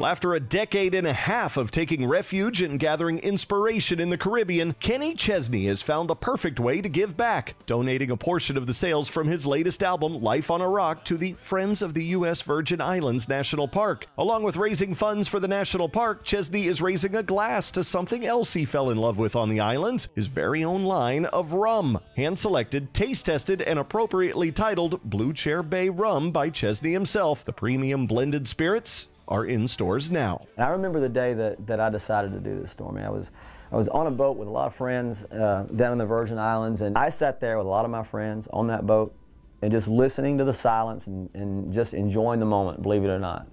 Well, after a decade and a half of taking refuge and gathering inspiration in the Caribbean, Kenny Chesney has found the perfect way to give back, donating a portion of the sales from his latest album, Life on a Rock, to the Friends of the U.S. Virgin Islands National Park. Along with raising funds for the national park, Chesney is raising a glass to something else he fell in love with on the islands, his very own line of rum. Hand-selected, taste-tested, and appropriately titled Blue Chair Bay Rum by Chesney himself. The premium blended spirits are in stores now. And I remember the day that I decided to do this, Stormy. I was on a boat with a lot of friends down in the Virgin Islands, and I sat there with a lot of my friends on that boat and just listening to the silence and just enjoying the moment, believe it or not.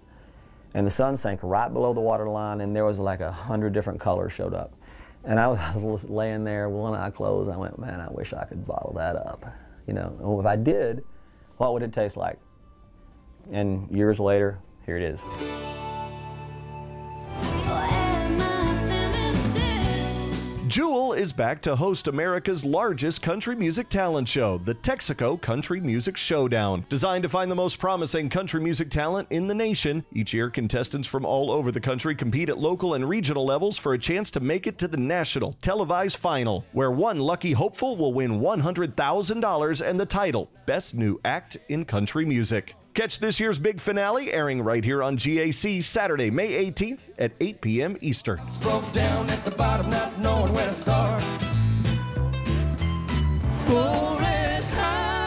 And the sun sank right below the waterline, and there was like 100 different colors showed up. And I was laying there, one eye closed, and I went, man, I wish I could bottle that up. You know, and if I did, what would it taste like? And years later, here it is. Jewel is back to host America's largest country music talent show, the Texaco Country Music Showdown. Designed to find the most promising country music talent in the nation, each year contestants from all over the country compete at local and regional levels for a chance to make it to the national televised final, where one lucky hopeful will win $100,000 and the title, Best New Act in Country Music. Catch this year's big finale airing right here on GAC Saturday, May 18th at 8 p.m. Eastern. Broke down at the bottom, not knowing where to start. Forest high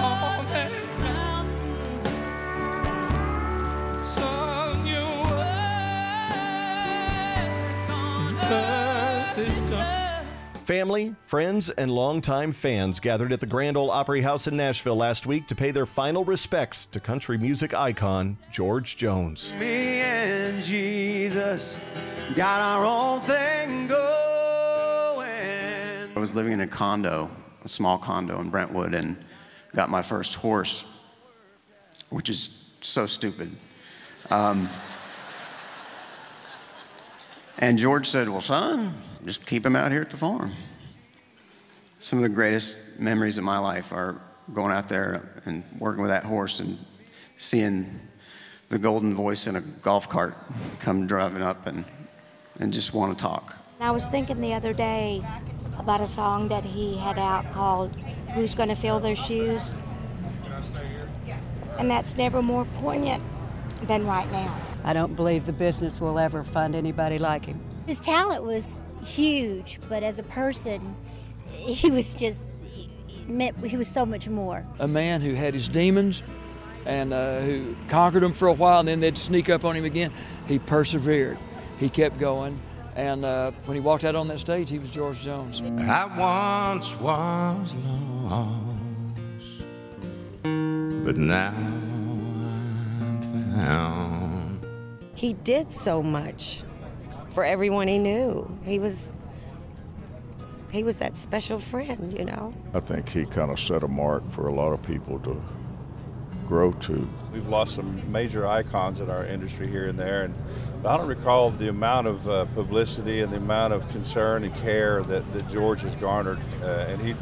on that mountain, sung your way on earth is done. Family, friends, and longtime fans gathered at the Grand Ole Opry House in Nashville last week to pay their final respects to country music icon George Jones. Me and Jesus got our own thing going. I was living in a condo, a small condo in Brentwood, and got my first horse, which is so stupid. And George said, well, son, just keep him out here at the farm. Some of the greatest memories of my life are going out there and working with that horse and seeing the golden voice in a golf cart come driving up and just want to talk. I was thinking the other day about a song that he had out called Who's Gonna Fill Their Shoes? And that's never more poignant than right now. I don't believe the business will ever find anybody like him. His talent was huge, but as a person, he was so much more. A man who had his demons and who conquered them for a while, and then they'd sneak up on him again. He persevered. He kept going. And when he walked out on that stage, he was George Jones. I once was lost, but now I'm found. He did so much for everyone he knew. He was that special friend, you know. I think he kind of set a mark for a lot of people to grow to. We've lost some major icons in our industry here and there, and I don't recall the amount of publicity and the amount of concern and care that George has garnered, and he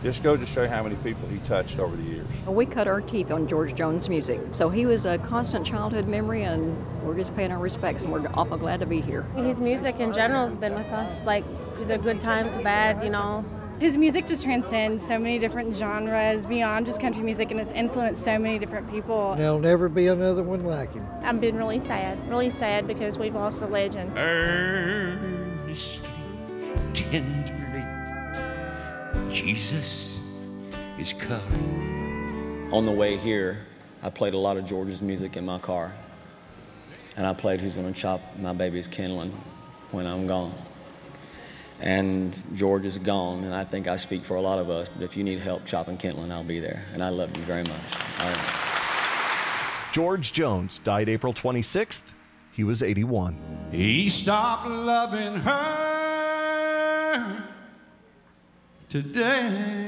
just goes to show you how many people he touched over the years. We cut our teeth on George Jones' music, so he was a constant childhood memory, and we're just paying our respects, and we're awful glad to be here. His music in general has been with us, like the good times, the bad, you know. His music just transcends so many different genres beyond just country music, and it's influenced so many different people. There'll never be another one like him. I've been really sad because we've lost a legend. Earnestly, tenderly, Jesus is calling. On the way here, I played a lot of George's music in my car. And I played Who's Gonna Chop My Baby's Kindling When I'm Gone. And George is gone, and I think I speak for a lot of us, but if you need help chopping kindling, I'll be there. And I love you very much. All right. George Jones died April 26th. He was 81. He stopped loving her today.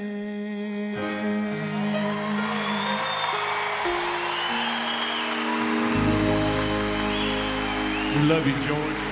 We love you, George.